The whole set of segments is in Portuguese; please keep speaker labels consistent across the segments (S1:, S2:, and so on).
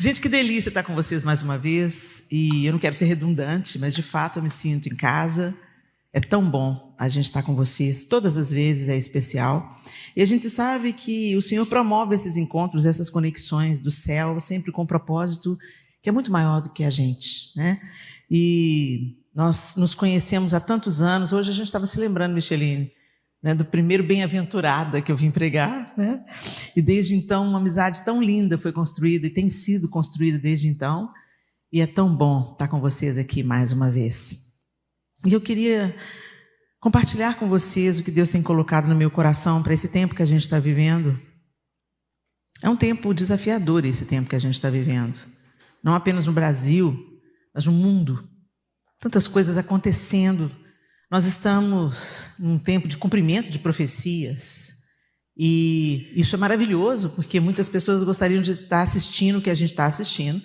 S1: Gente, que delícia estar com vocês mais uma vez. E eu não quero ser redundante, mas de fato eu me sinto em casa. É tão bom a gente estar com vocês. Todas as vezes é especial. E a gente sabe que o Senhor promove esses encontros, essas conexões do céu, sempre com um propósito que é muito maior do que a gente, né? E nós nos conhecemos há tantos anos. Hoje a gente estava se lembrando, Micheline, né, do primeiro Bem-aventurada que eu vim pregar, né? E desde então uma amizade tão linda foi construída e tem sido construída desde então. E é tão bom estar com vocês aqui mais uma vez. E eu queria compartilhar com vocês o que Deus tem colocado no meu coração para esse tempo que a gente está vivendo. É um tempo desafiador esse tempo que a gente está vivendo. Não apenas no Brasil, mas no mundo. Tantas coisas acontecendo. Nós estamos num tempo de cumprimento de profecias. E isso é maravilhoso, porque muitas pessoas gostariam de estar assistindo o que a gente está assistindo.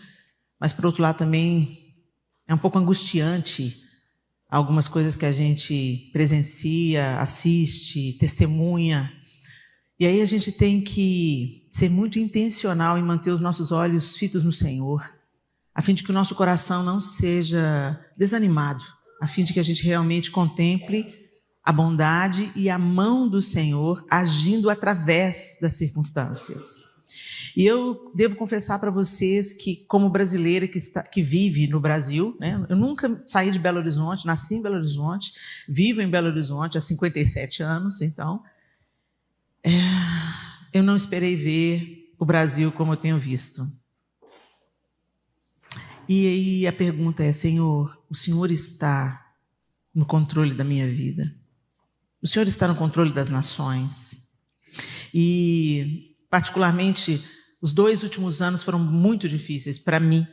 S1: Mas, por outro lado, também é um pouco angustiante algumas coisas que a gente presencia, assiste, testemunha. E aí a gente tem que ser muito intencional em manter os nossos olhos fitos no Senhor, a fim de que o nosso coração não seja desanimado, a fim de que a gente realmente contemple a bondade e a mão do Senhor agindo através das circunstâncias. E eu devo confessar para vocês que, como brasileira que vive no Brasil, né, eu nunca saí de Belo Horizonte, nasci em Belo Horizonte, vivo em Belo Horizonte há 57 anos, então eu não esperei ver o Brasil como eu tenho visto. E aí a pergunta é: Senhor, o Senhor está no controle da minha vida? O Senhor está no controle das nações? E, particularmente, os 2 últimos anos foram muito difíceis para mim.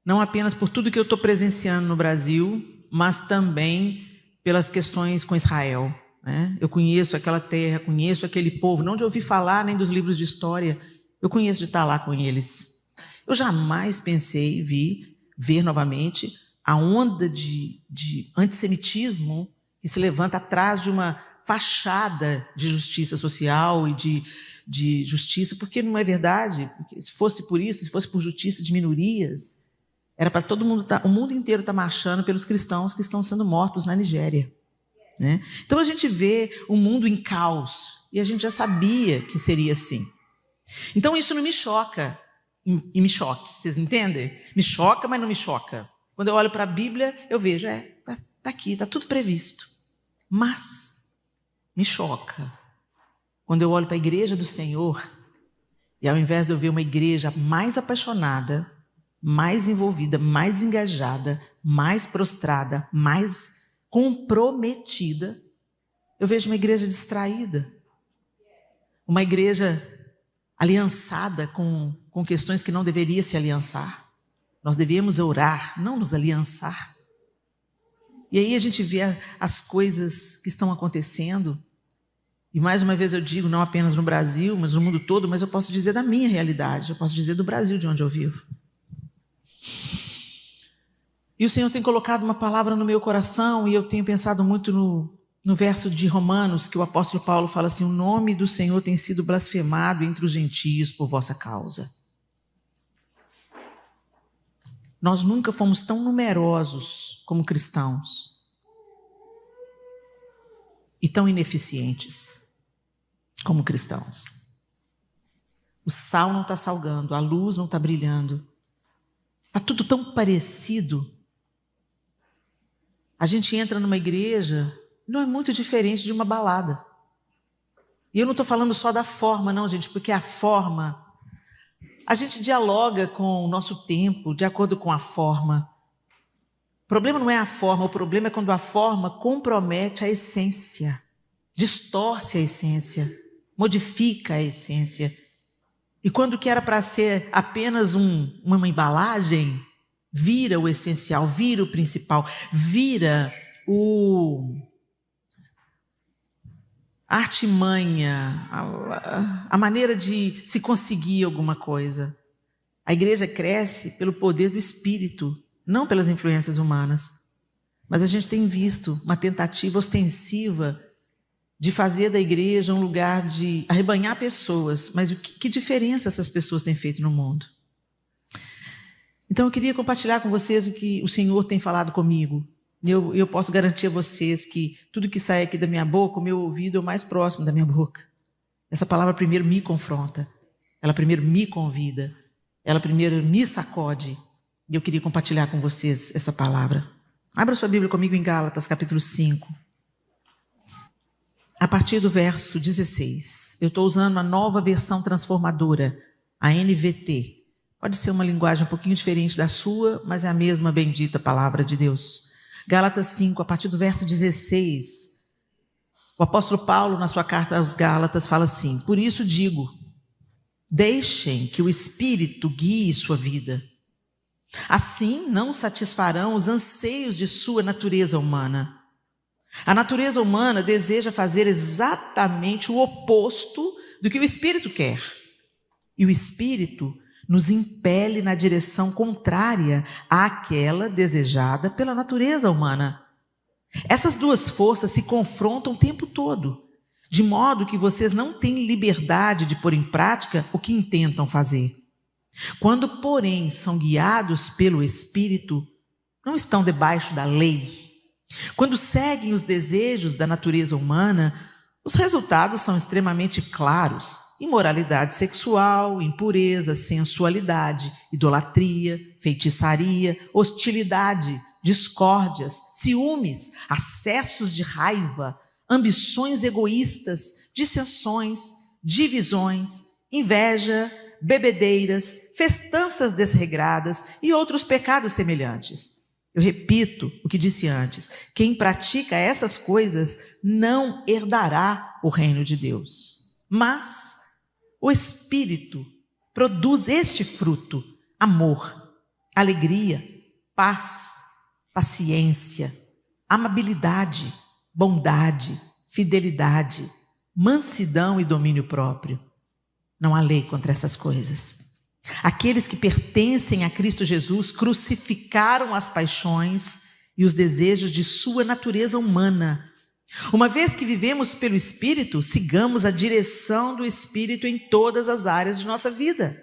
S1: Não apenas por tudo que eu estou presenciando no Brasil, mas também pelas questões com Israel, né? Eu conheço aquela terra, conheço aquele povo, não de ouvir falar nem dos livros de história, eu conheço de estar lá com eles. Eu jamais pensei ver novamente a onda de antissemitismo que se levanta atrás de uma fachada de justiça social e de justiça, porque não é verdade. Porque se fosse por isso, se fosse por justiça de minorias, era para todo mundo o mundo inteiro estar marchando pelos cristãos que estão sendo mortos na Nigéria, né? Então a gente vê o mundo em caos e a gente já sabia que seria assim. Então isso não me choca. E me choque, vocês entendem? Me choca, mas não me choca. Quando eu olho para a Bíblia, eu vejo, tá aqui, está tudo previsto. Mas me choca quando eu olho para a igreja do Senhor e, ao invés de eu ver uma igreja mais apaixonada, mais envolvida, mais engajada, mais prostrada, mais comprometida, eu vejo uma igreja distraída, uma igreja aliançada com questões que não deveria se aliançar. Nós devíamos orar, não nos aliançar. E aí a gente vê as coisas que estão acontecendo. E mais uma vez eu digo, não apenas no Brasil, mas no mundo todo, mas eu posso dizer da minha realidade, eu posso dizer do Brasil, de onde eu vivo. E o Senhor tem colocado uma palavra no meu coração, e eu tenho pensado muito no verso de Romanos, que o apóstolo Paulo fala assim: o nome do Senhor tem sido blasfemado entre os gentios por vossa causa. Nós nunca fomos tão numerosos como cristãos e tão ineficientes como cristãos. O sal não está salgando, a luz não está brilhando. Está tudo tão parecido. A gente entra numa igreja, não é muito diferente de uma balada. E eu não estou falando só da forma, não, gente, porque a forma, a gente dialoga com o nosso tempo de acordo com a forma. O problema não é a forma, o problema é quando a forma compromete a essência, distorce a essência, modifica a essência. E quando o que era para ser apenas uma embalagem, vira o essencial, vira o principal, vira a artimanha, a maneira de se conseguir alguma coisa. A igreja cresce pelo poder do Espírito, não pelas influências humanas. Mas a gente tem visto uma tentativa ostensiva de fazer da igreja um lugar de arrebanhar pessoas. Mas que diferença essas pessoas têm feito no mundo? Então eu queria compartilhar com vocês o que o Senhor tem falado comigo. Eu posso garantir a vocês que tudo que sai aqui da minha boca, o meu ouvido é o mais próximo da minha boca. Essa palavra primeiro me confronta, ela primeiro me convida, ela primeiro me sacode. E eu queria compartilhar com vocês essa palavra. Abra sua Bíblia comigo em Gálatas, capítulo 5. A partir do verso 16. Eu estou usando a nova versão transformadora, a NVT. Pode ser uma linguagem um pouquinho diferente da sua, mas é a mesma bendita palavra de Deus. Gálatas 5, a partir do verso 16. O apóstolo Paulo, na sua carta aos Gálatas, fala assim: por isso digo, deixem que o Espírito guie sua vida. Assim não satisfarão os anseios de sua natureza humana. A natureza humana deseja fazer exatamente o oposto do que o Espírito quer. E o Espírito nos impele na direção contrária àquela desejada pela natureza humana. Essas duas forças se confrontam o tempo todo, de modo que vocês não têm liberdade de pôr em prática o que intentam fazer. Quando, porém, são guiados pelo Espírito, não estão debaixo da lei. Quando seguem os desejos da natureza humana, os resultados são extremamente claros: imoralidade sexual, impureza, sensualidade, idolatria, feitiçaria, hostilidade, discórdias, ciúmes, acessos de raiva, ambições egoístas, dissensões, divisões, inveja, bebedeiras, festanças desregradas e outros pecados semelhantes. Eu repito o que disse antes: quem pratica essas coisas não herdará o reino de Deus. Mas o Espírito produz este fruto: amor, alegria, paz, paciência, amabilidade, bondade, fidelidade, mansidão e domínio próprio. Não há lei contra essas coisas. Aqueles que pertencem a Cristo Jesus crucificaram as paixões e os desejos de sua natureza humana. Uma vez que vivemos pelo Espírito, sigamos a direção do Espírito em todas as áreas de nossa vida.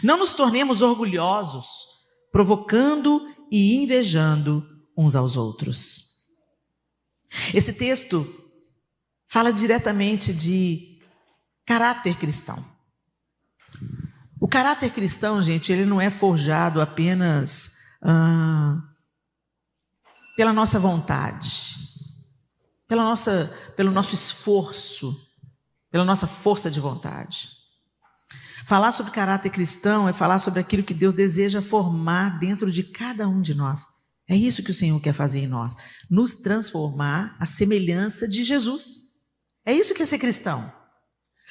S1: Não nos tornemos orgulhosos, provocando e invejando uns aos outros. Esse texto fala diretamente de caráter cristão. O caráter cristão, gente, ele não é forjado apenas pela nossa vontade, pelo nosso esforço, pela nossa força de vontade. Falar sobre caráter cristão é falar sobre aquilo que Deus deseja formar dentro de cada um de nós. É isso que o Senhor quer fazer em nós, nos transformar à semelhança de Jesus. É isso que é ser cristão.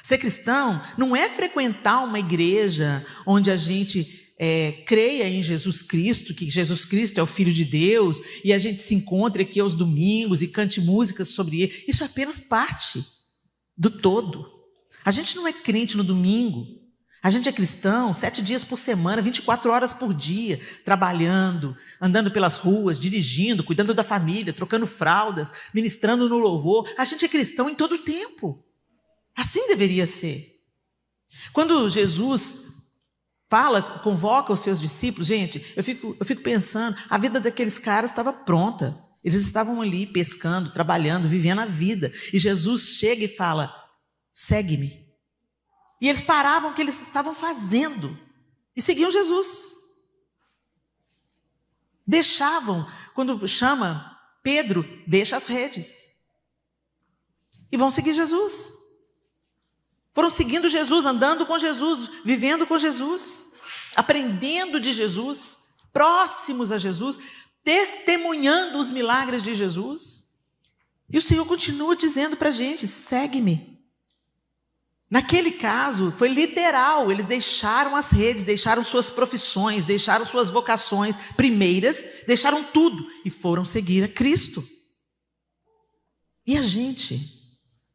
S1: Ser cristão não é frequentar uma igreja onde a gente creia em Jesus Cristo, que Jesus Cristo é o Filho de Deus, e a gente se encontre aqui aos domingos e cante músicas sobre ele. Isso é apenas parte do todo. A gente não é crente no domingo. A gente é cristão 7 dias por semana, 24 horas por dia, trabalhando, andando pelas ruas, dirigindo, cuidando da família, trocando fraldas, ministrando no louvor. A gente é cristão em todo o tempo. Assim deveria ser. Quando Jesus convoca os seus discípulos, gente, eu fico pensando, a vida daqueles caras estava pronta. Eles estavam ali pescando, trabalhando, vivendo a vida. E Jesus chega e fala: segue-me. E eles paravam o que eles estavam fazendo e seguiam Jesus. Deixavam, quando chama Pedro, deixa as redes. E vão seguir Jesus. Foram seguindo Jesus, andando com Jesus, vivendo com Jesus, aprendendo de Jesus, próximos a Jesus, testemunhando os milagres de Jesus. E o Senhor continua dizendo para a gente: segue-me. Naquele caso, foi literal, eles deixaram as redes, deixaram suas profissões, deixaram suas vocações primeiras, deixaram tudo e foram seguir a Cristo. E a gente?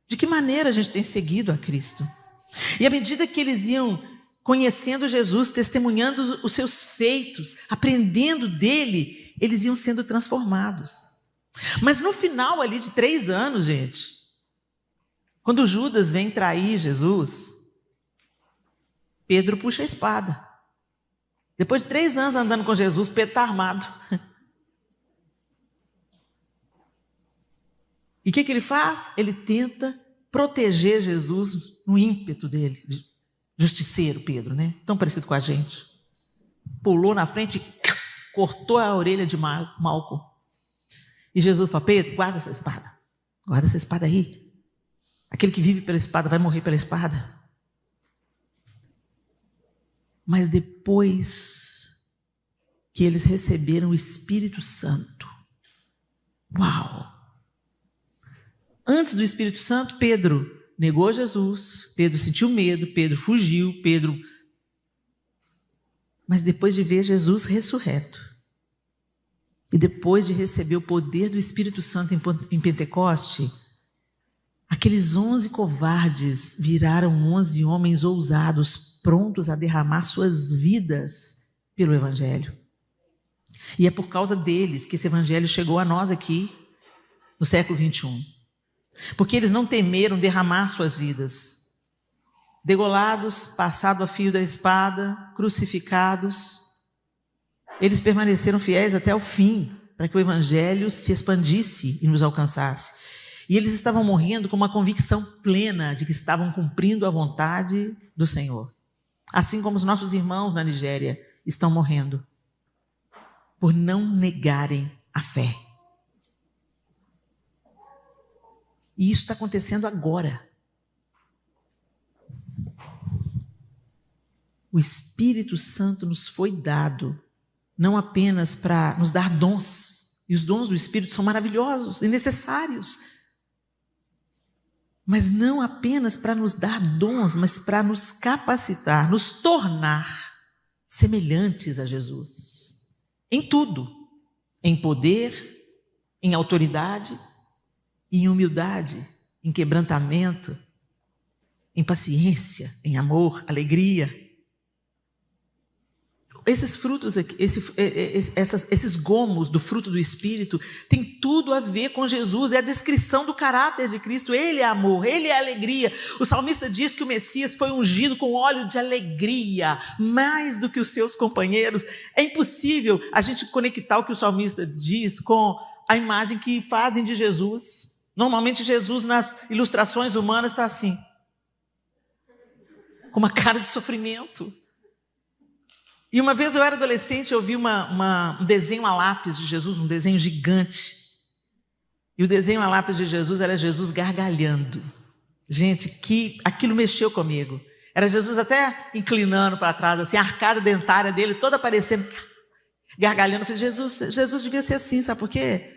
S1: De que maneira a gente tem seguido a Cristo? E à medida que eles iam conhecendo Jesus, testemunhando os seus feitos, aprendendo dele, eles iam sendo transformados. Mas no final ali de 3 anos, gente, quando Judas vem trair Jesus, Pedro puxa a espada. Depois de 3 anos andando com Jesus, Pedro está armado. E o que ele faz? Ele tenta proteger Jesus no ímpeto dele. Justiceiro, Pedro, né? Tão parecido com a gente. Pulou na frente e cortou a orelha de Malco. E Jesus fala: Pedro, guarda essa espada. Guarda essa espada aí. Aquele que vive pela espada vai morrer pela espada. Mas depois que eles receberam o Espírito Santo, uau! Antes do Espírito Santo, Pedro negou Jesus, Pedro sentiu medo, Pedro fugiu, Mas depois de ver Jesus ressurreto, e depois de receber o poder do Espírito Santo em Pentecoste, aqueles 11 covardes viraram 11 homens ousados, prontos a derramar suas vidas pelo Evangelho. E é por causa deles que esse Evangelho chegou a nós aqui, no século 21. Porque eles não temeram derramar suas vidas. Degolados, passados a fio da espada, crucificados, eles permaneceram fiéis até o fim, para que o Evangelho se expandisse e nos alcançasse. E eles estavam morrendo com uma convicção plena de que estavam cumprindo a vontade do Senhor. Assim como os nossos irmãos na Nigéria estão morrendo por não negarem a fé. E isso está acontecendo agora. O Espírito Santo nos foi dado não apenas para nos dar dons, e os dons do Espírito são maravilhosos e necessários, mas não apenas para nos dar dons, mas para nos capacitar, nos tornar semelhantes a Jesus. Em tudo, em poder, em autoridade, em humildade, em quebrantamento, em paciência, em amor, alegria. Esses frutos aqui, esses gomos do fruto do Espírito tem tudo a ver com Jesus, é a descrição do caráter de Cristo. Ele é amor, ele é alegria. O salmista diz que o Messias foi ungido com óleo de alegria, mais do que os seus companheiros. É impossível a gente conectar o que o salmista diz com a imagem que fazem de Jesus. Normalmente Jesus nas ilustrações humanas está assim, com uma cara de sofrimento. E uma vez eu era adolescente, eu vi um desenho a lápis de Jesus, um desenho gigante. E o desenho a lápis de Jesus era Jesus gargalhando. Gente, aquilo mexeu comigo. Era Jesus até inclinando para trás, assim, a arcada dentária dele toda aparecendo, gargalhando. Eu falei: Jesus devia ser assim, sabe por quê?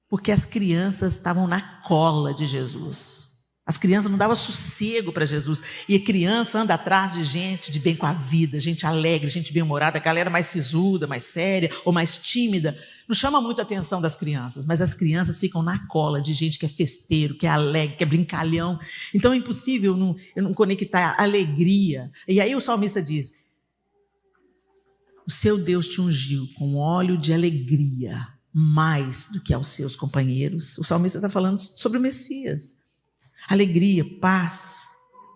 S1: Porque as crianças estavam na cola de Jesus. As crianças não davam sossego para Jesus. E a criança anda atrás de gente de bem com a vida, gente alegre, gente bem-humorada, galera mais sisuda, mais séria ou mais tímida. Não chama muito a atenção das crianças, mas as crianças ficam na cola de gente que é festeiro, que é alegre, que é brincalhão. Então é impossível não conectar a alegria. E aí o salmista diz: o seu Deus te ungiu com óleo de alegria, mais do que aos seus companheiros. O salmista está falando sobre o Messias. Alegria, paz,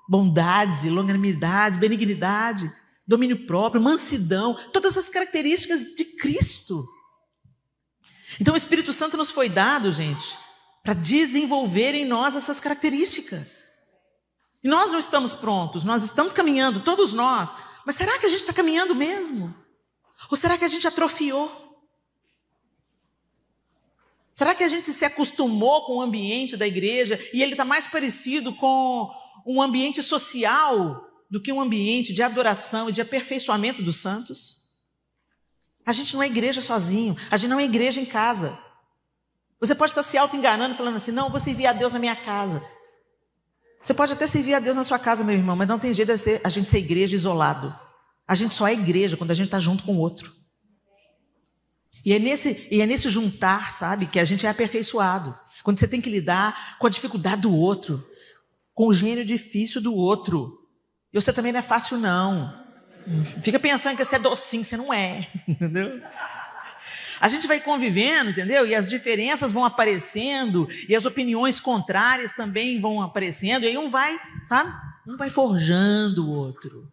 S1: bondade, longanimidade, benignidade, domínio próprio, mansidão, todas as características de Cristo. Então o Espírito Santo nos foi dado, gente, para desenvolver em nós essas características. E nós não estamos prontos, nós estamos caminhando, todos nós, mas será que a gente está caminhando mesmo? Ou será que a gente atrofiou? Será que a gente se acostumou com o ambiente da igreja e ele está mais parecido com um ambiente social do que um ambiente de adoração e de aperfeiçoamento dos santos? A gente não é igreja sozinho, a gente não é igreja em casa. Você pode estar se auto-enganando, falando assim: não, eu vou servir a Deus na minha casa. Você pode até servir a Deus na sua casa, meu irmão, mas não tem jeito de a gente ser igreja isolado. A gente só é igreja quando a gente está junto com o outro. E é nesse juntar, sabe, que a gente é aperfeiçoado. Quando você tem que lidar com a dificuldade do outro, com o gênio difícil do outro. E você também não é fácil, não. Fica pensando que você é docinho, você não é, entendeu? A gente vai convivendo, entendeu? E as diferenças vão aparecendo, e as opiniões contrárias também vão aparecendo, e aí um vai, sabe? Um vai forjando o outro.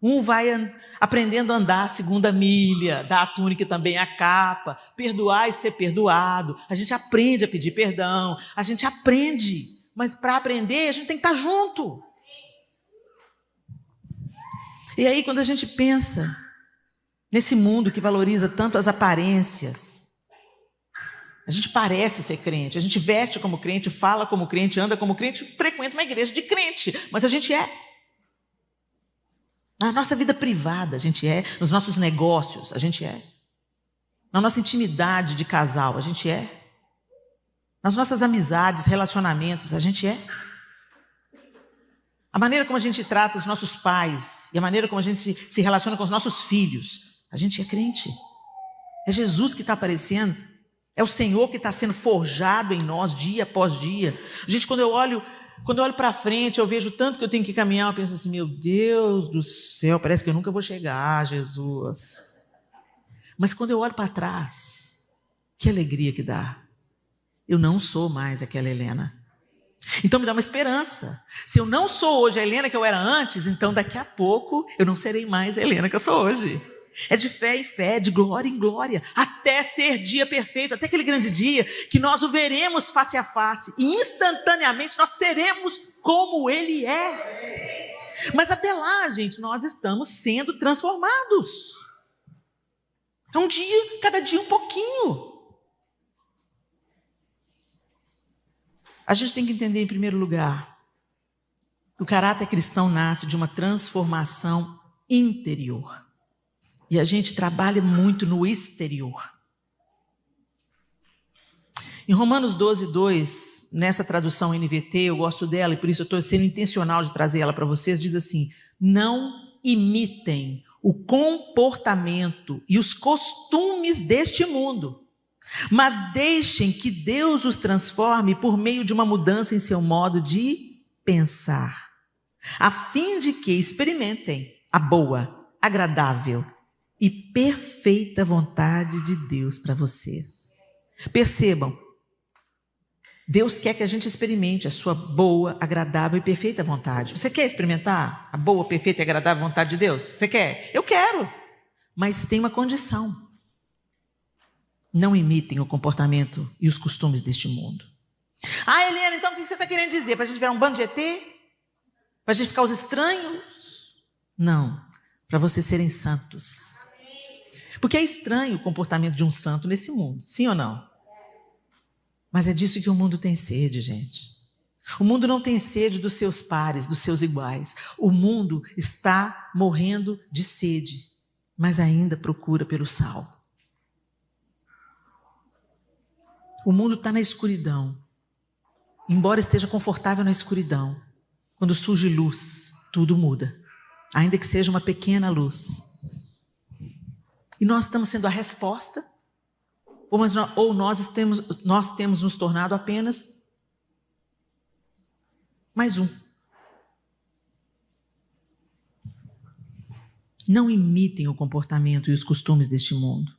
S1: Um vai aprendendo a andar a segunda milha, dar a túnica e também a capa, perdoar e ser perdoado. A gente aprende a pedir perdão, a gente aprende, mas para aprender a gente tem que estar junto. E aí quando a gente pensa nesse mundo que valoriza tanto as aparências, a gente parece ser crente, a gente veste como crente, fala como crente, anda como crente, frequenta uma igreja de crente, mas a gente é. Na nossa vida privada, a gente é. Nos nossos negócios, a gente é. Na nossa intimidade de casal, a gente é. Nas nossas amizades, relacionamentos, a gente é. A maneira como a gente trata os nossos pais e a maneira como a gente se relaciona com os nossos filhos, a gente é crente. É Jesus que está aparecendo. É o Senhor que está sendo forjado em nós dia após dia. Gente, quando eu olho para frente, eu vejo tanto que eu tenho que caminhar, eu penso assim, meu Deus do céu, parece que eu nunca vou chegar, Jesus. Mas quando eu olho para trás, que alegria que dá. Eu não sou mais aquela Helena. Então me dá uma esperança. Se eu não sou hoje a Helena que eu era antes, então daqui a pouco eu não serei mais a Helena que eu sou hoje. É de fé em fé, de glória em glória, até ser dia perfeito, até aquele grande dia que nós o veremos face a face e instantaneamente nós seremos como Ele é. Mas até lá, gente, nós estamos sendo transformados. É um dia, cada dia um pouquinho. A gente tem que entender, em primeiro lugar, que o caráter cristão nasce de uma transformação interior. E a gente trabalha muito no exterior. Em Romanos 12:2, nessa tradução NVT, eu gosto dela e por isso eu estou sendo intencional de trazer ela para vocês, diz assim: não imitem o comportamento e os costumes deste mundo, mas deixem que Deus os transforme por meio de uma mudança em seu modo de pensar, a fim de que experimentem a boa, agradável e perfeita vontade de Deus para vocês. Percebam, Deus quer que a gente experimente a sua boa, agradável e perfeita vontade. Você quer experimentar a boa, perfeita e agradável vontade de Deus? Você quer? Eu quero. Mas tem uma condição. Não imitem o comportamento e os costumes deste mundo. Ah, Helena, então o que você está querendo dizer? Para a gente virar um bando de ET? Para a gente ficar os estranhos? Não, para vocês serem santos. Porque é estranho o comportamento de um santo nesse mundo, sim ou não? Mas é disso que o mundo tem sede, gente. O mundo não tem sede dos seus pares, dos seus iguais. O mundo está morrendo de sede, mas ainda procura pelo sal. O mundo está na escuridão. Embora esteja confortável na escuridão, quando surge luz, tudo muda. Ainda que seja uma pequena luz. E nós estamos sendo a resposta, ou nós temos nos tornado apenas mais um. Não imitem o comportamento e os costumes deste mundo.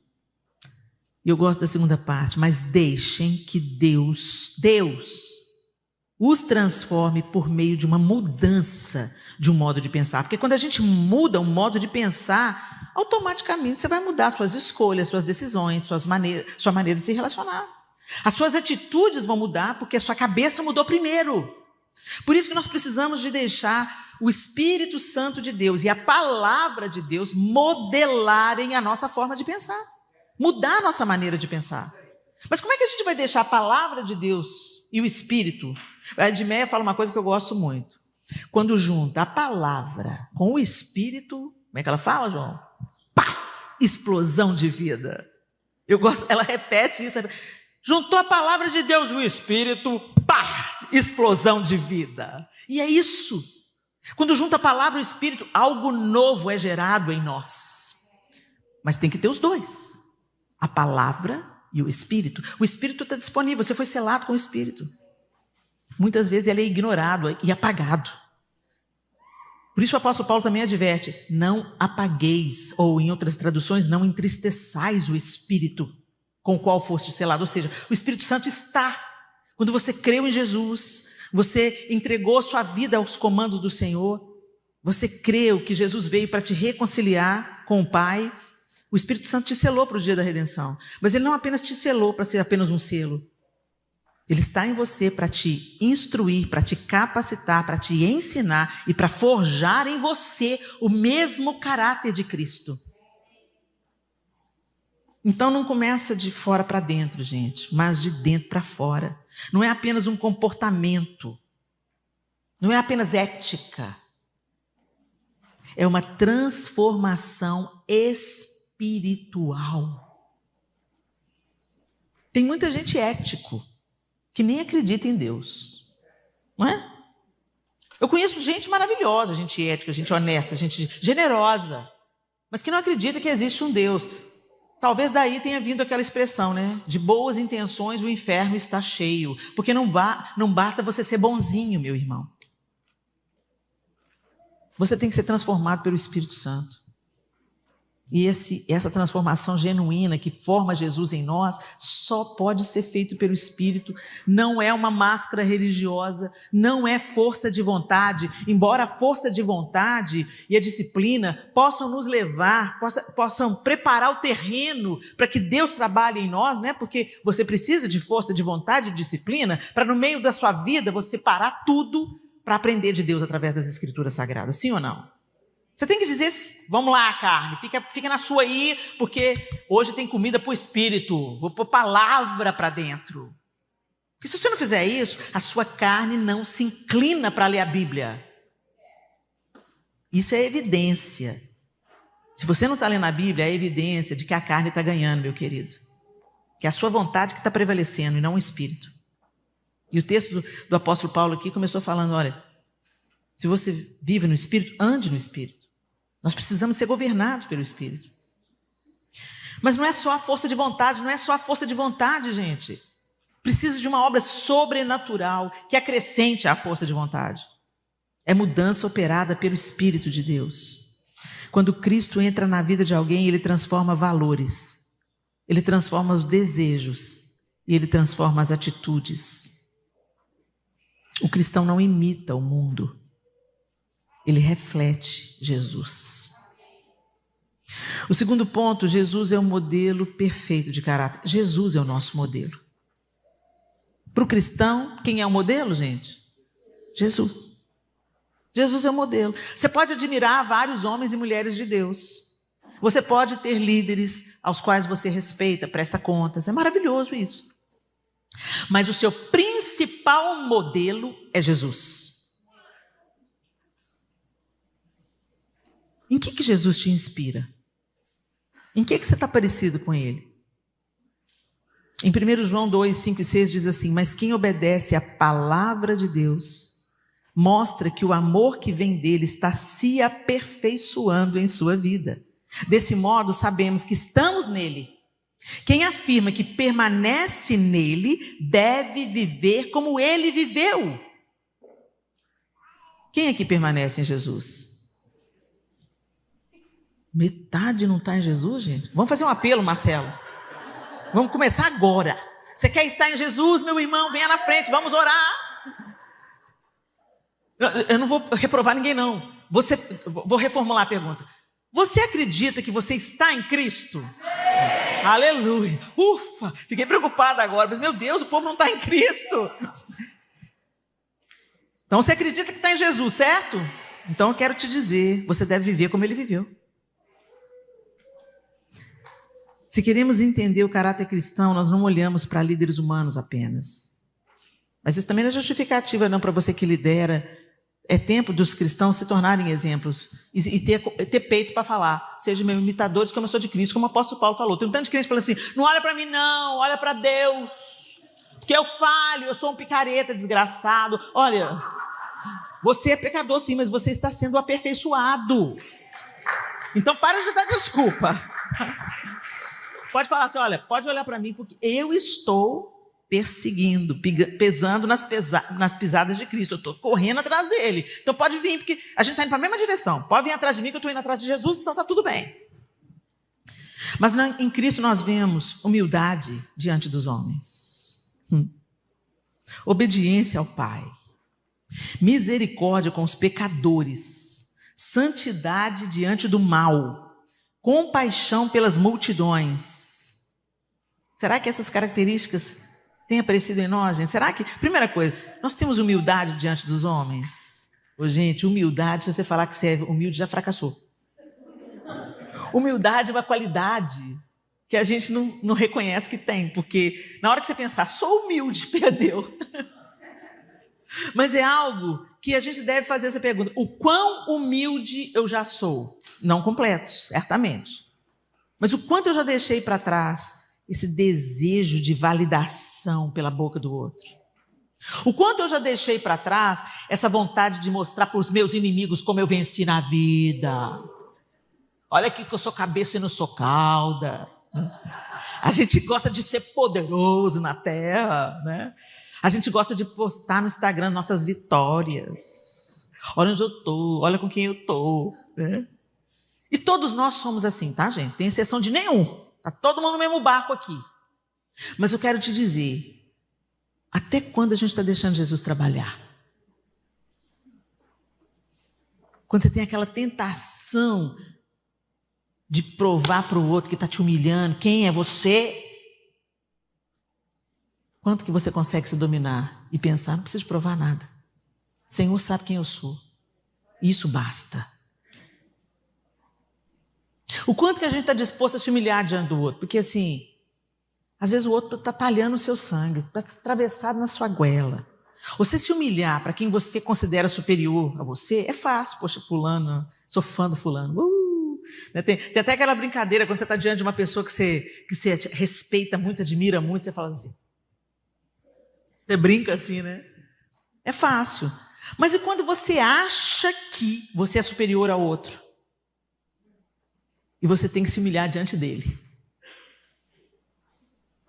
S1: E eu gosto da segunda parte, mas deixem que Deus os transforme por meio de uma mudança de um modo de pensar. Porque quando a gente muda o modo de pensar, automaticamente você vai mudar suas escolhas, suas decisões, sua maneira de se relacionar. As suas atitudes vão mudar porque a sua cabeça mudou primeiro. Por isso que nós precisamos de deixar o Espírito Santo de Deus e a palavra de Deus modelarem a nossa forma de pensar. Mudar a nossa maneira de pensar. Mas como é que a gente vai deixar a palavra de Deus e o Espírito? A Edmeia fala uma coisa que eu gosto muito. Quando junta a palavra com o Espírito, como é que ela fala, João? Pá! Explosão de vida. Eu gosto, ela repete isso. Juntou a palavra de Deus e o Espírito, pá! Explosão de vida. E é isso. Quando junta a palavra e o Espírito, algo novo é gerado em nós. Mas tem que ter os dois. A palavra e o Espírito. O Espírito está disponível, você foi selado com o Espírito. Muitas vezes ele é ignorado e apagado. Por isso o apóstolo Paulo também adverte, não apagueis, ou em outras traduções, não entristeçais o Espírito com o qual foste selado. Ou seja, o Espírito Santo está. Quando você creu em Jesus, você entregou sua vida aos comandos do Senhor, você creu que Jesus veio para te reconciliar com o Pai, o Espírito Santo te selou para o dia da redenção. Mas ele não apenas te selou para ser apenas um selo. Ele está em você para te instruir, para te capacitar, para te ensinar e para forjar em você o mesmo caráter de Cristo. Então não começa de fora para dentro, gente, mas de dentro para fora. Não é apenas um comportamento, não é apenas ética. É uma transformação espiritual. Tem muita gente ético que nem acredita em Deus, não é? Eu conheço gente maravilhosa, gente ética, gente honesta, gente generosa, mas que não acredita que existe um Deus. Talvez daí tenha vindo aquela expressão, né? De boas intenções o inferno está cheio. Porque não basta você ser bonzinho, meu irmão. Você tem que ser transformado pelo Espírito Santo. E essa transformação genuína que forma Jesus em nós só pode ser feito pelo Espírito. Não é uma máscara religiosa, não é força de vontade. Embora a força de vontade e a disciplina possam nos levar, possam preparar o terreno para que Deus trabalhe em nós, né? Porque você precisa de força de vontade e disciplina para no meio da sua vida você parar tudo para aprender de Deus através das Escrituras Sagradas. Sim ou não? Você tem que dizer, vamos lá, carne, fica na sua aí, porque hoje tem comida para o espírito, vou pôr palavra para dentro. Porque se você não fizer isso, a sua carne não se inclina para ler a Bíblia. Isso é evidência. Se você não está lendo a Bíblia, é evidência de que a carne está ganhando, meu querido. Que é a sua vontade que está prevalecendo e não o espírito. E o texto do apóstolo Paulo aqui começou falando, olha, se você vive no Espírito, ande no Espírito. Nós precisamos ser governados pelo Espírito. Mas não é só a força de vontade, não é só a força de vontade, gente. Precisa de uma obra sobrenatural que acrescente à força de vontade. É mudança operada pelo Espírito de Deus. Quando Cristo entra na vida de alguém, ele transforma valores, ele transforma os desejos e ele transforma as atitudes. O cristão não imita o mundo. Ele reflete Jesus. O segundo ponto, Jesus é o modelo perfeito de caráter. Jesus é o nosso modelo. Para o cristão, quem é o modelo, gente? Jesus. Jesus é o modelo. Você pode admirar vários homens e mulheres de Deus. Você pode ter líderes aos quais você respeita, presta contas. É maravilhoso isso. Mas o seu principal modelo é Jesus. Em que Jesus te inspira? Em que você está parecido com ele? Em 1 João 2, 5 e 6 diz assim, mas quem obedece à palavra de Deus, mostra que o amor que vem dele está se aperfeiçoando em sua vida. Desse modo, sabemos que estamos nele. Quem afirma que permanece nele, deve viver como ele viveu. Quem aqui permanece em Jesus? Metade não está em Jesus, gente? Vamos fazer um apelo, Marcelo. Vamos começar agora. Você quer estar em Jesus, meu irmão? Venha na frente, vamos orar. Eu não vou reprovar ninguém, não. Vou reformular a pergunta. Você acredita que você está em Cristo? Sim. Aleluia. Ufa, fiquei preocupada agora. Mas, meu Deus, o povo não está em Cristo. Então, você acredita que está em Jesus, certo? Então, eu quero te dizer, você deve viver como ele viveu. Se queremos entender o caráter cristão, nós não olhamos para líderes humanos apenas. Mas isso também não é justificativa não para você que lidera. É tempo dos cristãos se tornarem exemplos e ter peito para falar. Sejam meus imitadores como eu sou de Cristo, como o apóstolo Paulo falou. Tem um tanto de crente que fala assim, não olha para mim não, olha para Deus. Que eu falho, eu sou um picareta desgraçado. Olha, você é pecador sim, mas você está sendo aperfeiçoado. Então para de dar desculpa. Pode falar assim, olha, pode olhar para mim, porque eu estou perseguindo, pesando nas pisadas de Cristo. Eu estou correndo atrás dele. Então pode vir, porque a gente está indo para a mesma direção. Pode vir atrás de mim, que eu estou indo atrás de Jesus, então está tudo bem. Mas em Cristo nós vemos humildade diante dos homens. Obediência ao Pai. Misericórdia com os pecadores. santidade diante do mal, compaixão pelas multidões. Será que essas características têm aparecido em nós, gente? Será que, primeira coisa, nós temos humildade diante dos homens? Ô, gente, humildade, se você falar que você é humilde, já fracassou. Humildade é uma qualidade que a gente não reconhece que tem, porque na hora que você pensar, sou humilde, perdeu. Mas é algo que a gente deve fazer essa pergunta: o quão humilde eu já sou? Não completo, certamente. Mas o quanto eu já deixei para trás esse desejo de validação pela boca do outro? O quanto eu já deixei para trás essa vontade de mostrar para os meus inimigos como eu venci na vida? Olha aqui que eu sou cabeça e não sou cauda. A gente gosta de ser poderoso na terra, né? A gente gosta de postar no Instagram nossas vitórias. Olha onde eu estou, olha com quem eu estou, né? E todos nós somos assim, tá, gente? Tem exceção de nenhum. Tá todo mundo no mesmo barco aqui. Mas eu quero te dizer, até quando a gente está deixando Jesus trabalhar? Quando você tem aquela tentação de provar para o outro que está te humilhando, quem é você? Quanto que você consegue se dominar e pensar, não preciso provar nada. O Senhor sabe quem eu sou. Isso basta. O quanto que a gente está disposto a se humilhar diante do outro? Porque assim, às vezes o outro está talhando o seu sangue, está atravessado na sua goela. Você se humilhar para quem você considera superior a você, é fácil. Poxa, fulano, sou fã do fulano. Tem até aquela brincadeira, quando você está diante de uma pessoa que você respeita muito, admira muito, você fala assim. Você brinca assim, né? É fácil. Mas e quando você acha que você é superior ao outro? E você tem que se humilhar diante dele.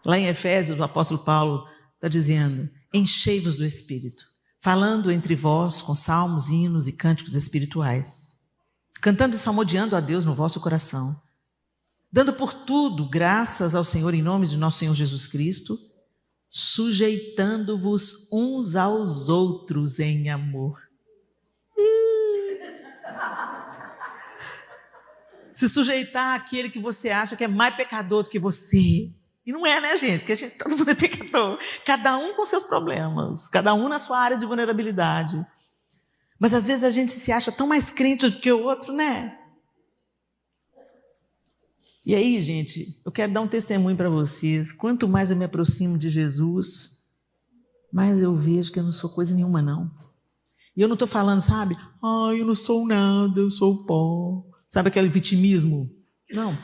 S1: Lá em Efésios, o apóstolo Paulo está dizendo: enchei-vos do Espírito, falando entre vós com salmos, hinos e cânticos espirituais, cantando e salmodiando a Deus no vosso coração, dando por tudo graças ao Senhor em nome de nosso Senhor Jesus Cristo, sujeitando-vos uns aos outros em amor. Se sujeitar àquele que você acha que é mais pecador do que você. E não é, né, gente? Porque todo mundo é pecador. Cada um com seus problemas, cada um na sua área de vulnerabilidade. Mas às vezes a gente se acha tão mais crente do que o outro, né? E aí, gente, eu quero dar um testemunho para vocês. Quanto mais eu me aproximo de Jesus, mais eu vejo que eu não sou coisa nenhuma, não. E eu não estou falando, sabe? Eu não sou nada, eu sou pó. Sabe aquele vitimismo? Não,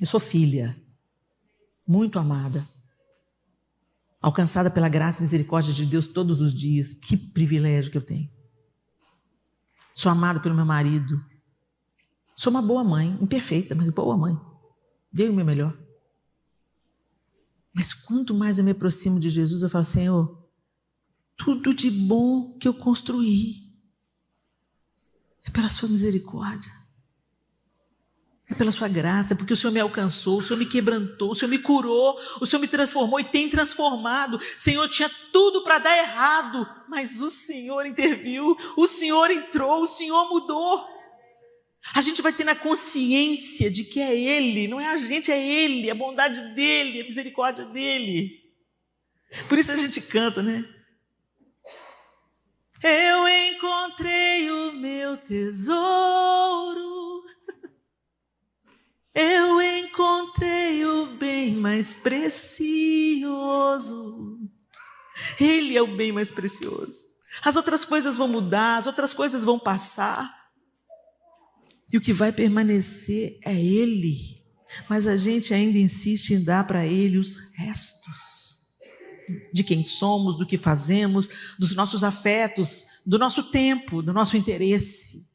S1: eu sou filha, muito amada, alcançada pela graça e misericórdia de Deus todos os dias. Que privilégio que eu tenho. Sou amada pelo meu marido. Sou uma boa mãe, imperfeita, mas boa mãe. Dei o meu melhor. Mas quanto mais eu me aproximo de Jesus, eu falo: Senhor, tudo de bom que eu construí é pela sua misericórdia. É pela sua graça, porque o Senhor me alcançou, o Senhor me quebrantou, o Senhor me curou, o Senhor me transformou e tem transformado. Senhor, tinha tudo para dar errado, mas o Senhor interviu, o Senhor entrou, o Senhor mudou. A gente vai ter na consciência de que é Ele, não é a gente, é Ele, a bondade dEle, a misericórdia dEle. Por isso a gente canta, né? Eu encontrei o meu tesouro. Eu encontrei o bem mais precioso. Ele é o bem mais precioso. As outras coisas vão mudar, as outras coisas vão passar. E o que vai permanecer é Ele. Mas a gente ainda insiste em dar para Ele os restos. De quem somos, do que fazemos, dos nossos afetos, do nosso tempo, do nosso interesse.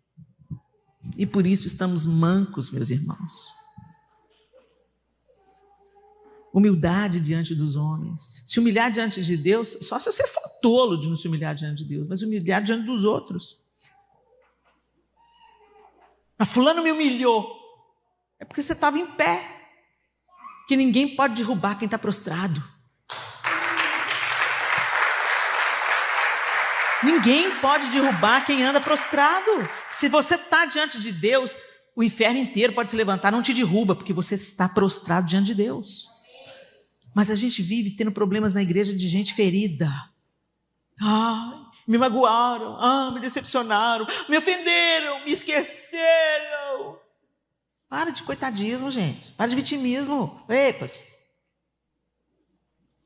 S1: E por isso estamos mancos, meus irmãos. Humildade diante dos homens. Se humilhar diante de Deus, só se você for tolo de não se humilhar diante de Deus, mas humilhar diante dos outros. A fulano me humilhou. É porque você estava em pé. Que ninguém pode derrubar quem está prostrado. Ninguém pode derrubar quem anda prostrado. Se você está diante de Deus, o inferno inteiro pode se levantar, não te derruba, porque você está prostrado diante de Deus. Mas a gente vive tendo problemas na igreja de gente ferida. Me magoaram, me decepcionaram, me ofenderam, me esqueceram. Para de coitadismo, gente. Para de vitimismo. Epas.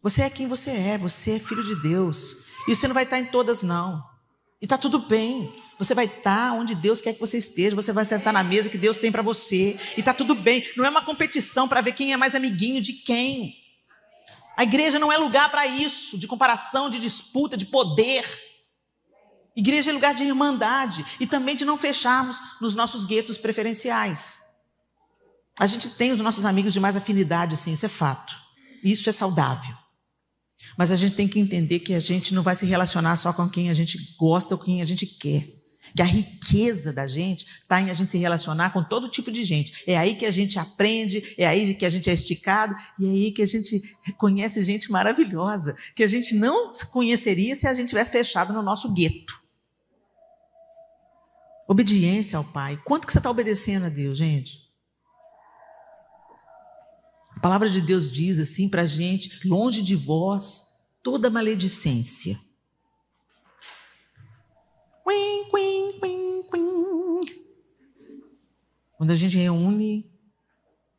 S1: Você é quem você é filho de Deus. E você não vai estar em todas, não. E está tudo bem. Você vai estar onde Deus quer que você esteja. Você vai sentar na mesa que Deus tem para você. E está tudo bem. Não é uma competição para ver quem é mais amiguinho de quem. A igreja não é lugar para isso, de comparação, de disputa, de poder. Igreja é lugar de irmandade e também de não fecharmos nos nossos guetos preferenciais. A gente tem os nossos amigos de mais afinidade, sim, isso é fato. Isso é saudável. Mas a gente tem que entender que a gente não vai se relacionar só com quem a gente gosta ou quem a gente quer. Que a riqueza da gente está em a gente se relacionar com todo tipo de gente. É aí que a gente aprende, é aí que a gente é esticado, e é aí que a gente conhece gente maravilhosa, que a gente não conheceria se a gente tivesse fechado no nosso gueto. Obediência ao Pai. Quanto que você está obedecendo a Deus, gente? A palavra de Deus diz assim para a gente: longe de vós toda maledicência. Quando a gente reúne,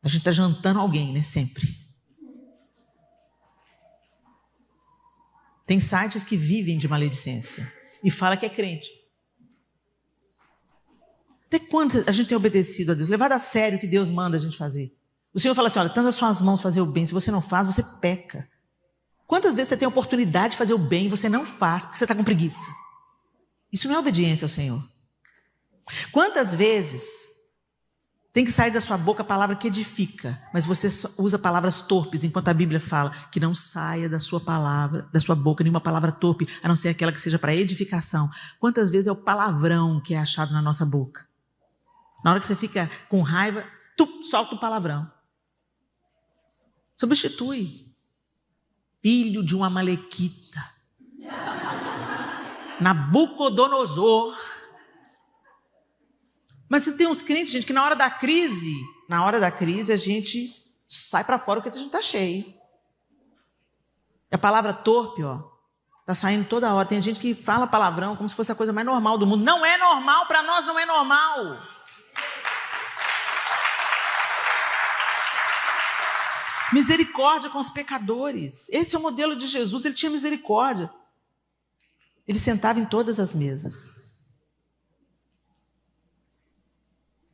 S1: a gente está jantando alguém, né? Sempre. Tem sites que vivem de maledicência e fala que é crente. Até quando a gente tem obedecido a Deus? Levado a sério o que Deus manda a gente fazer. O Senhor fala assim: olha, tanto as suas mãos fazer o bem, se você não faz, você peca. Quantas vezes você tem a oportunidade de fazer o bem e você não faz porque você está com preguiça? Isso não é obediência ao Senhor. Quantas vezes tem que sair da sua boca a palavra que edifica, mas você usa palavras torpes, enquanto a Bíblia fala que não saia da sua palavra, da sua boca, nenhuma palavra torpe, a não ser aquela que seja para edificação. Quantas vezes é o palavrão que é achado na nossa boca? Na hora que você fica com raiva, solta o palavrão. Substitui. Filho de uma Amalequita. Nabucodonosor. Mas você tem uns crentes, gente, que na hora da crise a gente sai para fora porque a gente está cheio. E a palavra torpe, está saindo toda hora. Tem gente que fala palavrão como se fosse a coisa mais normal do mundo. Não é normal, para nós não é normal. Misericórdia com os pecadores. Esse é o modelo de Jesus, ele tinha misericórdia. Ele sentava em todas as mesas.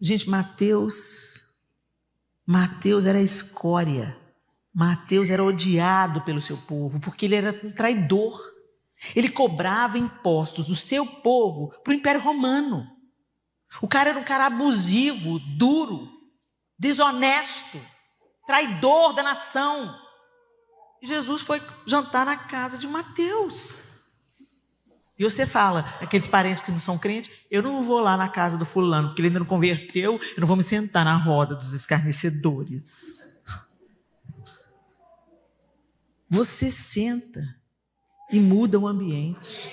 S1: Gente, Mateus era escória. Mateus era odiado pelo seu povo, porque ele era um traidor. Ele cobrava impostos do seu povo para o Império Romano. O cara era um cara abusivo, duro, desonesto, traidor da nação. E Jesus foi jantar na casa de Mateus. E você fala, aqueles parentes que não são crentes, eu não vou lá na casa do fulano, porque ele ainda não converteu, eu não vou me sentar na roda dos escarnecedores. Você senta e muda o ambiente.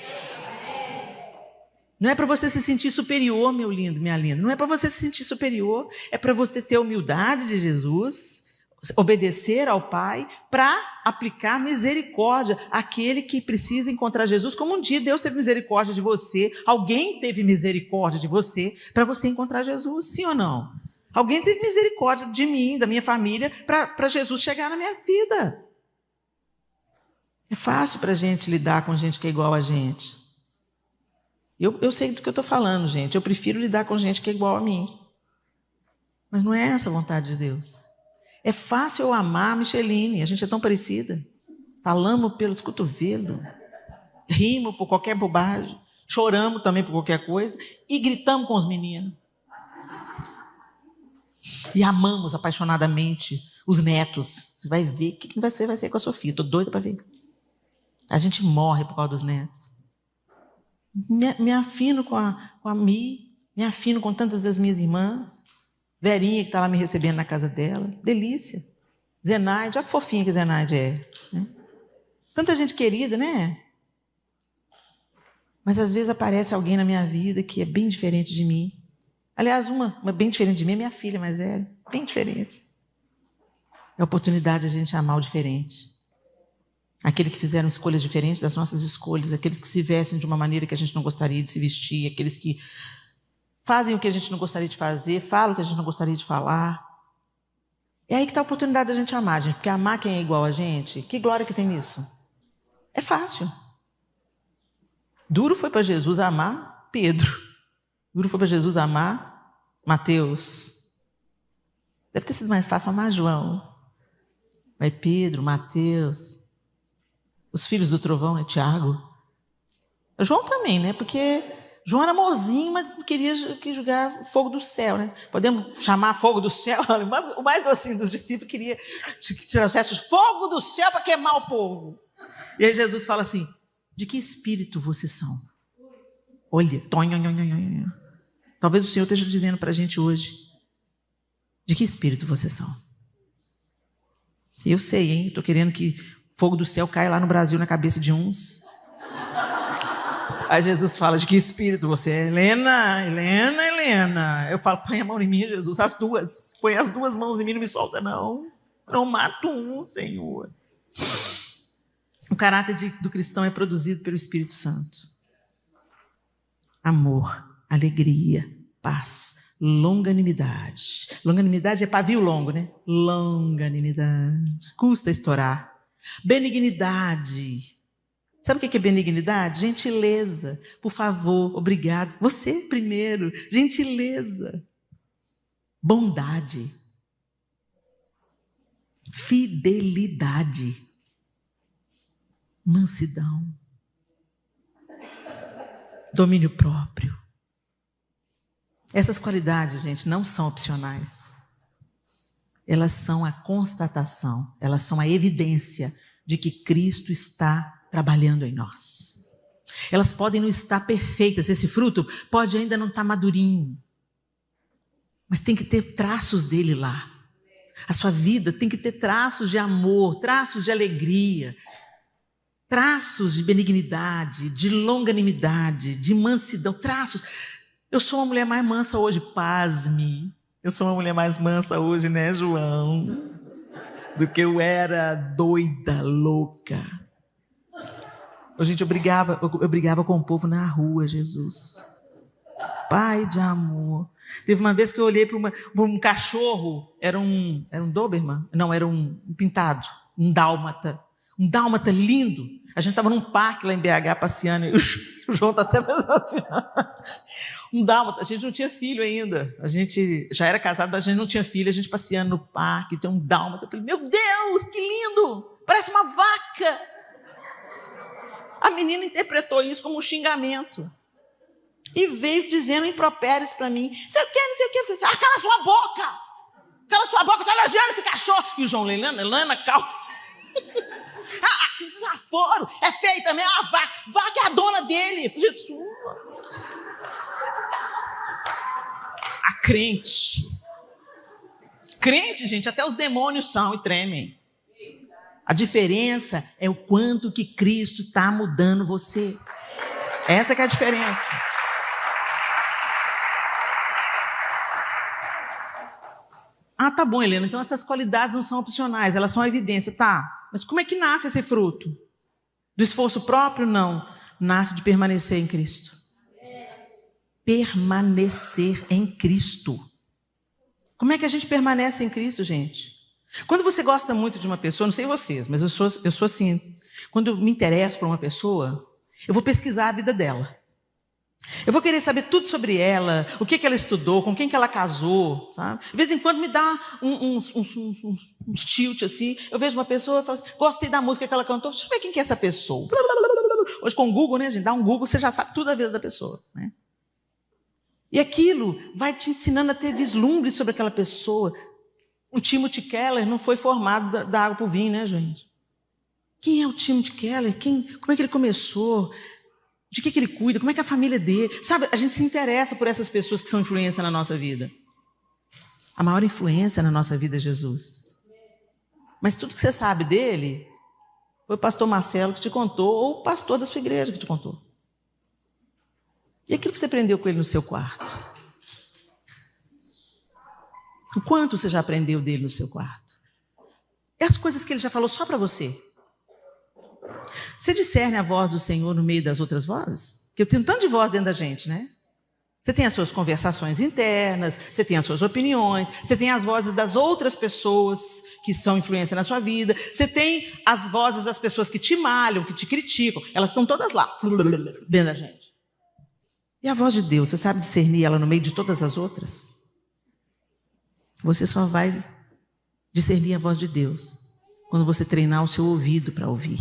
S1: Não é para você se sentir superior, meu lindo, minha linda. Não é para você se sentir superior, é para você ter a humildade de Jesus, obedecer ao Pai, para aplicar misericórdia àquele que precisa encontrar Jesus. Como um dia Deus teve misericórdia de você, alguém teve misericórdia de você, para você encontrar Jesus, sim ou não? Alguém teve misericórdia de mim, da minha família, para Jesus chegar na minha vida. É fácil para a gente lidar com gente que é igual a gente. Eu sei do que eu estou falando, gente. Eu prefiro lidar com gente que é igual a mim. Mas não é essa a vontade de Deus. É fácil eu amar a Micheline, a gente é tão parecida. Falamos pelos cotovelos, rimos por qualquer bobagem, choramos também por qualquer coisa e gritamos com os meninos. E amamos apaixonadamente os netos. Você vai ver o que vai ser com a Sofia. Estou doida para ver. A gente morre por causa dos netos. Me afino com a Mi, me afino com tantas das minhas irmãs. Verinha que está lá me recebendo na casa dela. Delícia. Zenaide, olha que fofinha que Zenaide é. Né? Tanta gente querida, né? Mas às vezes aparece alguém na minha vida que é bem diferente de mim. Aliás, uma bem diferente de mim é minha filha mais velha. Bem diferente. É a oportunidade de a gente amar o diferente. Aqueles que fizeram escolhas diferentes das nossas escolhas, aqueles que se vestem de uma maneira que a gente não gostaria de se vestir, aqueles que fazem o que a gente não gostaria de fazer, falam o que a gente não gostaria de falar. É aí que está a oportunidade da gente amar, gente. Porque amar quem é igual a gente, que glória que tem nisso? É fácil. Duro foi para Jesus amar Pedro. Duro foi para Jesus amar Mateus. Deve ter sido mais fácil amar João. Mas Pedro, Mateus, os filhos do trovão, né? Tiago. João também, né? Porque João era mozinho, mas queria jogar fogo do céu, né? Podemos chamar fogo do céu? O mais docinho dos discípulos queria que trouxesse fogo do céu para queimar o povo. E aí Jesus fala assim: de que espírito vocês são? Olha, talvez o Senhor esteja dizendo para a gente hoje: de que espírito vocês são? Eu sei, hein? Estou querendo que fogo do céu caia lá no Brasil na cabeça de uns. Aí Jesus fala: de que espírito você é? Helena. Eu falo: põe a mão em mim, Jesus, as duas. Põe as duas mãos em mim, não me solta não. Não mato um, Senhor. O caráter do cristão é produzido pelo Espírito Santo. Amor, alegria, paz, longanimidade. Longanimidade é pavio longo, né? Longanimidade. Custa estourar. Benignidade. Sabe o que é benignidade? Gentileza. Por favor, obrigado. Você primeiro. Gentileza. Bondade. Fidelidade. Mansidão. Domínio próprio. Essas qualidades, gente, não são opcionais. Elas são a constatação, elas são a evidência de que Cristo está trabalhando em nós. Elas podem não estar perfeitas, esse fruto pode ainda não estar madurinho, mas tem que ter traços dele lá. A sua vida tem que ter traços de amor, traços de alegria, traços de benignidade, de longanimidade, de mansidão, traços. Eu sou uma mulher mais mansa hoje, pasme. Eu sou uma mulher mais mansa hoje, né, João? Do que eu era doida, louca. Gente, eu brigava com o povo na rua, Jesus. Pai de amor. Teve uma vez que eu olhei para um cachorro, era um Doberman? Não, era um pintado, um dálmata. Um dálmata lindo. A gente estava num parque lá em BH passeando, e o João está até pensando assim. Um dálmata, a gente não tinha filho ainda. A gente já era casado, mas a gente não tinha filho. A gente passeando no parque, tem um dálmata. Eu falei: meu Deus, que lindo! Parece uma vaca. A menina interpretou isso como um xingamento. E veio dizendo impropérios para mim. Não sei o que. Cala sua boca! Cala sua boca, está elogiando esse cachorro. E o João, Helena, calma. Que desaforo. É feio também, a vaca. Vaca é a dona dele. Jesus. A crente. Crente, gente, até os demônios são e tremem. A diferença é o quanto que Cristo está mudando você. Essa que é a diferença. Tá bom, Helena, então essas qualidades não são opcionais, elas são a evidência. Tá, mas como é que nasce esse fruto? Do esforço próprio? Não. Nasce de permanecer em Cristo. Permanecer em Cristo. Como é que a gente permanece em Cristo, gente? Quando você gosta muito de uma pessoa, não sei vocês, mas eu sou assim. Quando eu me interesso por uma pessoa, eu vou pesquisar a vida dela. Eu vou querer saber tudo sobre ela, o que ela estudou, com quem que ela casou, sabe? De vez em quando me dá uns tilt assim. Eu vejo uma pessoa e falo assim: gostei da música que ela cantou, deixa eu ver quem que é essa pessoa. Hoje com o Google, né, gente? Dá um Google, você já sabe tudo da vida da pessoa, né? E aquilo vai te ensinando a ter vislumbre sobre aquela pessoa. O Timothy Keller não foi formado da água para o vinho, né, gente? Quem é o Timothy Keller? Como é que ele começou? De que ele cuida? Como é que é a família dele? Sabe, a gente se interessa por essas pessoas que são influência na nossa vida. A maior influência na nossa vida é Jesus. Mas tudo que você sabe dele foi o pastor Marcelo que te contou, ou o pastor da sua igreja que te contou. E aquilo que você aprendeu com ele no seu quarto? O quanto você já aprendeu dele no seu quarto? E as coisas que ele já falou só para você? Você discerne a voz do Senhor no meio das outras vozes? Porque eu tenho um tanto de voz dentro da gente, né? Você tem as suas conversações internas, você tem as suas opiniões, você tem as vozes das outras pessoas que são influência na sua vida, você tem as vozes das pessoas que te malham, que te criticam, elas estão todas lá, dentro da gente. E a voz de Deus, você sabe discernir ela no meio de todas as outras? Você só vai discernir a voz de Deus quando você treinar o seu ouvido para ouvir.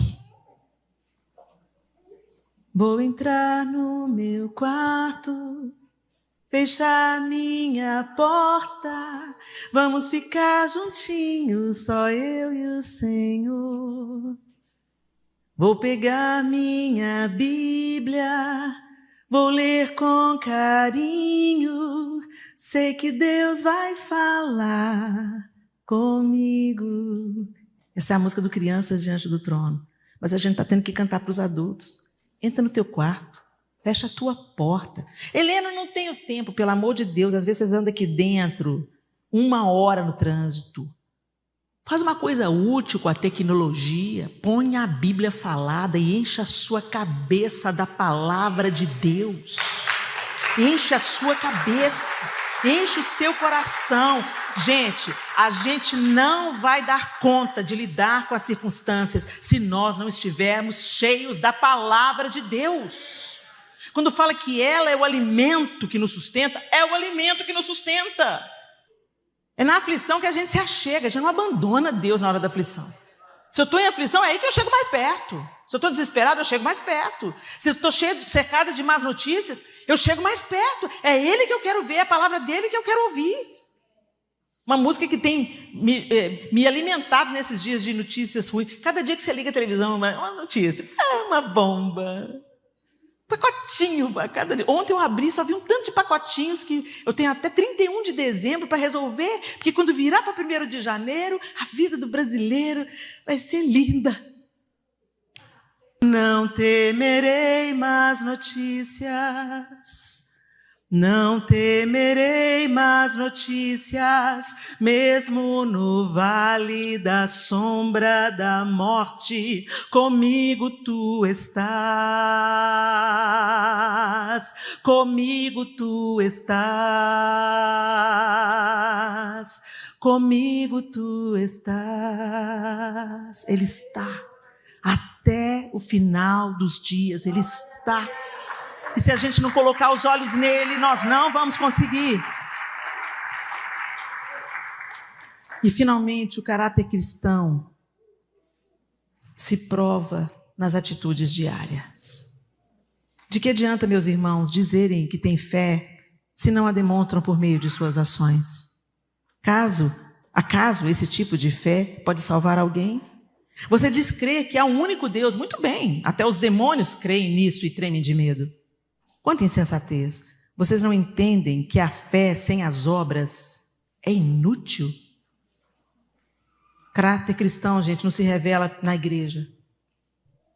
S1: Vou entrar no meu quarto, fechar minha porta, vamos ficar juntinhos, só eu e o Senhor. Vou pegar minha Bíblia, vou ler com carinho, sei que Deus vai falar comigo. Essa é a música do Crianças Diante do Trono. Mas a gente está tendo que cantar para os adultos. Entra no teu quarto, fecha a tua porta. Helena, não tenho tempo, pelo amor de Deus. Às vezes vocês andam aqui dentro 1 hora no trânsito. Faz uma coisa útil com a tecnologia. Põe a Bíblia falada e enche a sua cabeça da palavra de Deus. Enche a sua cabeça. Enche o seu coração. Gente, a gente não vai dar conta de lidar com as circunstâncias se nós não estivermos cheios da palavra de Deus. Quando fala que ela é o alimento que nos sustenta, é o alimento que nos sustenta. É na aflição que a gente se achega, a gente não abandona Deus na hora da aflição. Se eu estou em aflição, é aí que eu chego mais perto. Se eu estou desesperado, eu chego mais perto. Se eu estou cercada de más notícias, eu chego mais perto. É Ele que eu quero ver, é a palavra dEle que eu quero ouvir. Uma música que tem me alimentado nesses dias de notícias ruins. Cada dia que você liga a televisão, uma notícia. Uma bomba. Pacotinho a cada dia. Ontem eu abri, só vi um tanto de pacotinhos que eu tenho até 31 de dezembro para resolver, porque quando virar para 1º de janeiro, a vida do brasileiro vai ser linda. Não temerei más notícias, não temerei más notícias, mesmo no vale da sombra da morte, comigo tu estás, comigo tu estás, comigo tu estás. Ele está até o final dos dias, Ele está. E se a gente não colocar os olhos nele, nós não vamos conseguir. E finalmente o caráter cristão se prova nas atitudes diárias. De que adianta, meus irmãos, dizerem que têm fé se não a demonstram por meio de suas ações? Acaso esse tipo de fé pode salvar alguém? Você diz crer que há um único Deus, muito bem, até os demônios creem nisso e tremem de medo. Quanta insensatez! Vocês não entendem que a fé sem as obras é inútil? Caráter cristão, gente, não se revela na igreja,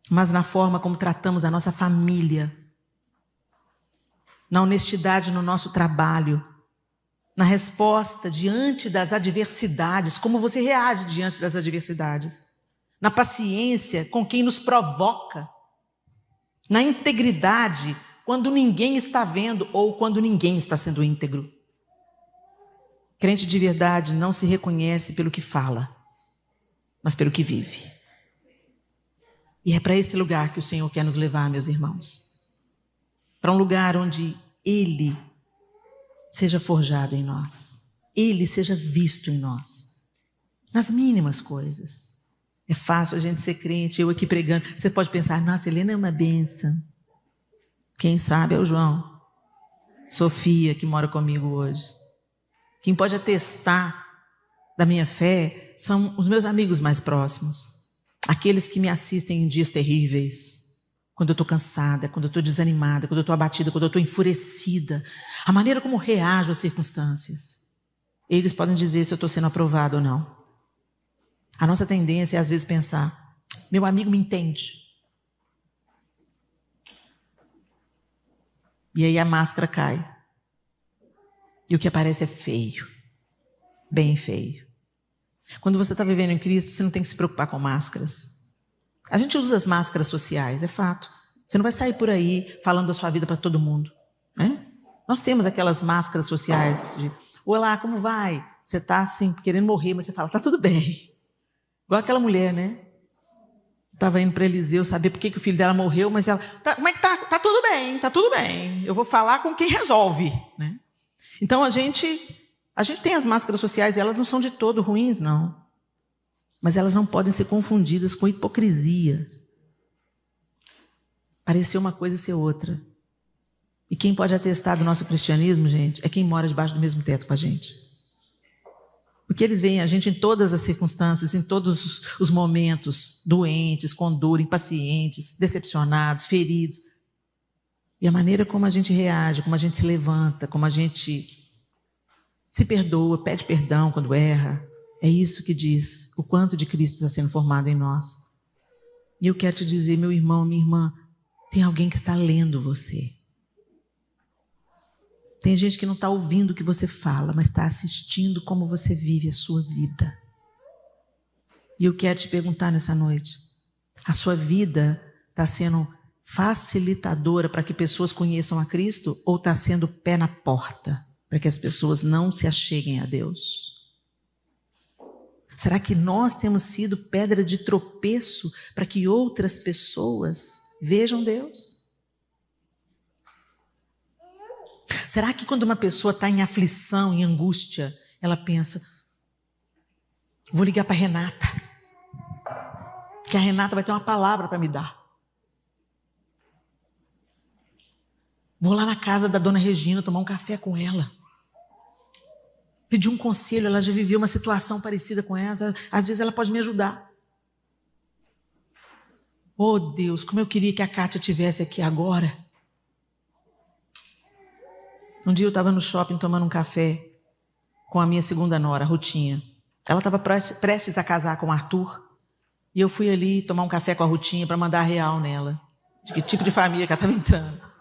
S1: mas na forma como tratamos a nossa família, na honestidade no nosso trabalho, na resposta diante das adversidades, como você reage diante das adversidades, na paciência com quem nos provoca, na integridade quando ninguém está vendo ou quando ninguém está sendo íntegro. Crente de verdade não se reconhece pelo que fala, mas pelo que vive. E é para esse lugar que o Senhor quer nos levar, meus irmãos. Para um lugar onde Ele seja forjado em nós. Ele seja visto em nós. Nas mínimas coisas. É fácil a gente ser crente, eu aqui pregando. Você pode pensar, nossa, Helena é uma bênção. Quem sabe é o João. Sofia, que mora comigo hoje. Quem pode atestar da minha fé são os meus amigos mais próximos. Aqueles que me assistem em dias terríveis. Quando eu estou cansada, quando eu estou desanimada, quando eu estou abatida, quando eu estou enfurecida. A maneira como reajo às circunstâncias. Eles podem dizer se eu estou sendo aprovado ou não. A nossa tendência é às vezes pensar, meu amigo me entende. E aí a máscara cai. E o que aparece é feio. Bem feio. Quando você está vivendo em Cristo, você não tem que se preocupar com máscaras. A gente usa as máscaras sociais, é fato. Você não vai sair por aí falando da sua vida para todo mundo, né? Nós temos aquelas máscaras sociais de: olá, como vai? Você está assim, querendo morrer, mas você fala: tá tudo bem. Igual aquela mulher, né? Estava indo para Eliseu saber por que o filho dela morreu, mas ela: como é que tá? Tá tudo bem, tá tudo bem. Eu vou falar com quem resolve, né? Então a gente tem as máscaras sociais e elas não são de todo ruins, não. Mas elas não podem ser confundidas com hipocrisia. Parecer uma coisa e ser outra. E quem pode atestar do nosso cristianismo, gente, é quem mora debaixo do mesmo teto com a gente. Porque eles veem a gente em todas as circunstâncias, em todos os momentos, doentes, com dor, impacientes, decepcionados, feridos. E a maneira como a gente reage, como a gente se levanta, como a gente se perdoa, pede perdão quando erra, é isso que diz o quanto de Cristo está sendo formado em nós. E eu quero te dizer, meu irmão, minha irmã, tem alguém que está lendo você. Tem gente que não está ouvindo o que você fala, mas está assistindo como você vive a sua vida. E eu quero te perguntar nessa noite, a sua vida está sendo facilitadora para que pessoas conheçam a Cristo ou está sendo pé na porta para que as pessoas não se acheguem a Deus? Será que nós temos sido pedra de tropeço para que outras pessoas vejam Deus? Será que quando uma pessoa está em aflição, em angústia, ela pensa: vou ligar para a Renata, que a Renata vai ter uma palavra para me dar. Vou lá na casa da dona Regina tomar um café com ela. Pedir um conselho, ela já viveu uma situação parecida com essa, às vezes ela pode me ajudar. Oh Deus, como eu queria que a Kátia estivesse aqui agora. Um dia eu estava no shopping tomando um café com a minha segunda nora, a Rutinha. Ela estava prestes a casar com o Arthur. E eu fui ali tomar um café com a Rutinha para mandar a real nela. De que tipo de família que ela estava entrando.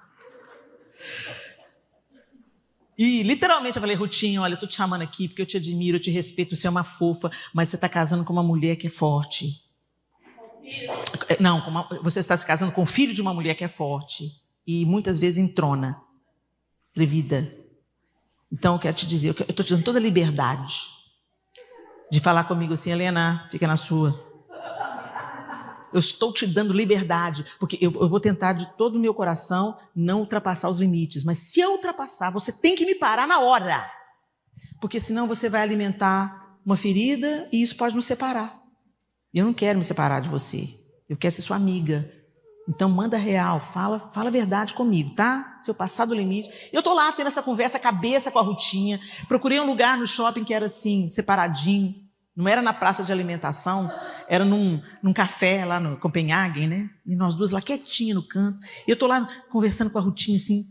S1: E literalmente eu falei: Rutinha, olha, eu estou te chamando aqui porque eu te admiro, eu te respeito, você é uma fofa, mas você está casando com uma mulher que é forte. Não, você está se casando com o filho de uma mulher que é forte. E muitas vezes entrona. Atrevida. Então eu quero te dizer, eu estou te dando toda a liberdade de falar comigo assim: Helena, fica na sua. Eu estou te dando liberdade, porque eu vou tentar de todo o meu coração não ultrapassar os limites. Mas se eu ultrapassar, você tem que me parar na hora. Porque senão você vai alimentar uma ferida e isso pode nos separar. E eu não quero me separar de você. Eu quero ser sua amiga. Então manda real, fala a verdade comigo, tá? Se eu passar do limite. Eu estou lá tendo essa conversa cabeça com a Rutinha. Procurei um lugar no shopping que era assim, separadinho. Não era na praça de alimentação, era num café lá no Copenhagen, né? E nós duas lá quietinhas no canto. E eu estou lá conversando com a Rutinha assim.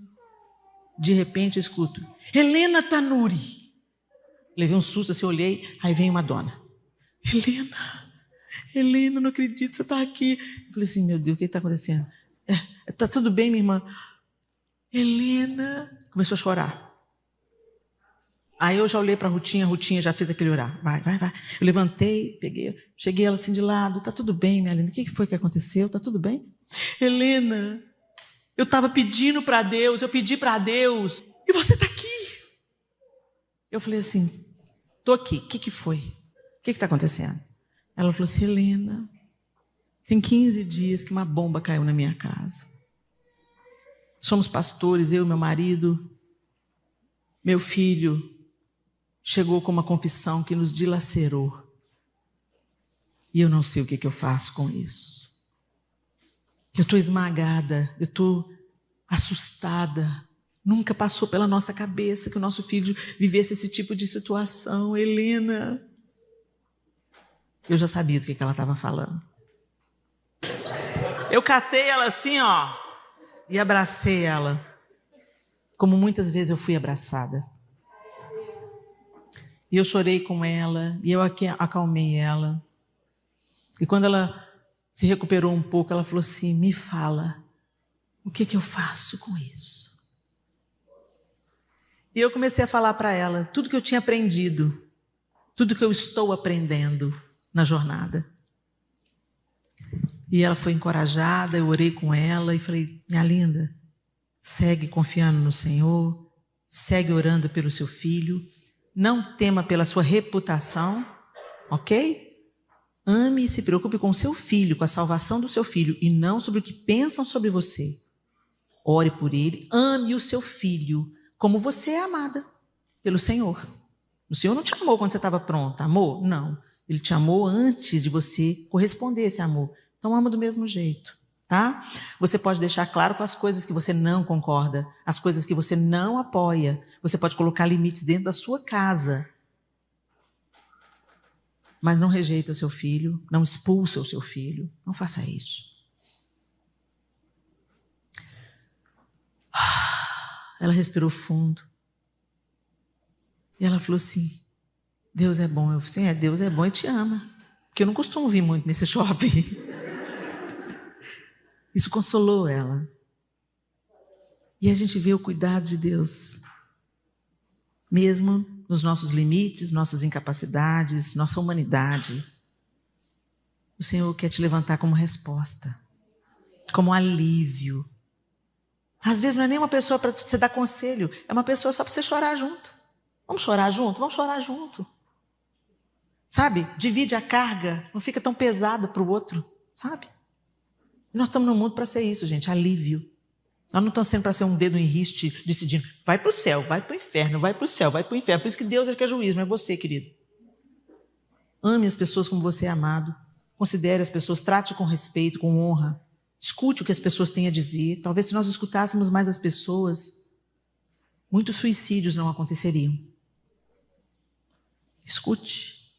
S1: De repente eu escuto: Helena Tanuri. Levei um susto assim, olhei, aí vem uma dona. Helena, não acredito, você está aqui. Eu falei assim: meu Deus, o que está acontecendo? Está tudo bem, minha irmã? Helena. Começou a chorar. Aí eu já olhei para a Rutinha já fez aquele orar. Vai. Eu levantei, peguei, cheguei ela assim de lado. Está tudo bem, minha linda? O que foi que aconteceu? Está tudo bem? Helena, eu estava pedindo para Deus, eu pedi para Deus, e você está aqui. Eu falei assim: estou aqui, o que foi? O que está acontecendo? Ela falou assim: Helena, tem 15 dias que uma bomba caiu na minha casa. Somos pastores, eu e meu marido. Meu filho chegou com uma confissão que nos dilacerou. E eu não sei o que eu faço com isso. Eu estou esmagada, eu estou assustada. Nunca passou pela nossa cabeça que o nosso filho vivesse esse tipo de situação. Helena. Eu já sabia do que ela estava falando. Eu catei ela assim, ó, e abracei ela. Como muitas vezes eu fui abraçada. E eu chorei com ela, e eu acalmei ela. E quando ela se recuperou um pouco, ela falou assim: me fala, o que eu faço com isso? E eu comecei a falar para ela tudo que eu tinha aprendido, tudo que eu estou aprendendo na jornada. E ela foi encorajada, eu orei com ela e falei, minha linda, segue confiando no Senhor, segue orando pelo seu filho, não tema pela sua reputação, ok? Ame e se preocupe com o seu filho, com a salvação do seu filho, e não sobre o que pensam sobre você. Ore por ele, ame o seu filho, como você é amada pelo Senhor. O Senhor não te amou quando você estava pronta, amor? Não. Ele te amou antes de você corresponder a esse amor. Então ama do mesmo jeito, tá? Você pode deixar claro com as coisas que você não concorda, as coisas que você não apoia. Você pode colocar limites dentro da sua casa. Mas não rejeita o seu filho, não expulsa o seu filho. Não faça isso. Ela respirou fundo. E ela falou assim, Deus é bom. Eu falei assim, Deus é bom e te ama. Porque eu não costumo vir muito nesse shopping. Isso consolou ela. E a gente vê o cuidado de Deus. Mesmo nos nossos limites, nossas incapacidades, nossa humanidade. O Senhor quer te levantar como resposta, como alívio. Às vezes não é nem uma pessoa para você dar conselho, é uma pessoa só para você chorar junto. Vamos chorar junto? Vamos chorar junto. Sabe? Divide a carga, não fica tão pesada para o outro, sabe? E nós estamos no mundo para ser isso, gente, alívio. Nós não estamos sendo para ser um dedo em riste, decidindo, vai para o céu, vai para o inferno, vai para o céu, vai para o inferno. Por isso que Deus é que é juiz, não é você, querido. Ame as pessoas como você é amado. Considere as pessoas, trate com respeito, com honra. Escute o que as pessoas têm a dizer. Talvez se nós escutássemos mais as pessoas, muitos suicídios não aconteceriam. Escute.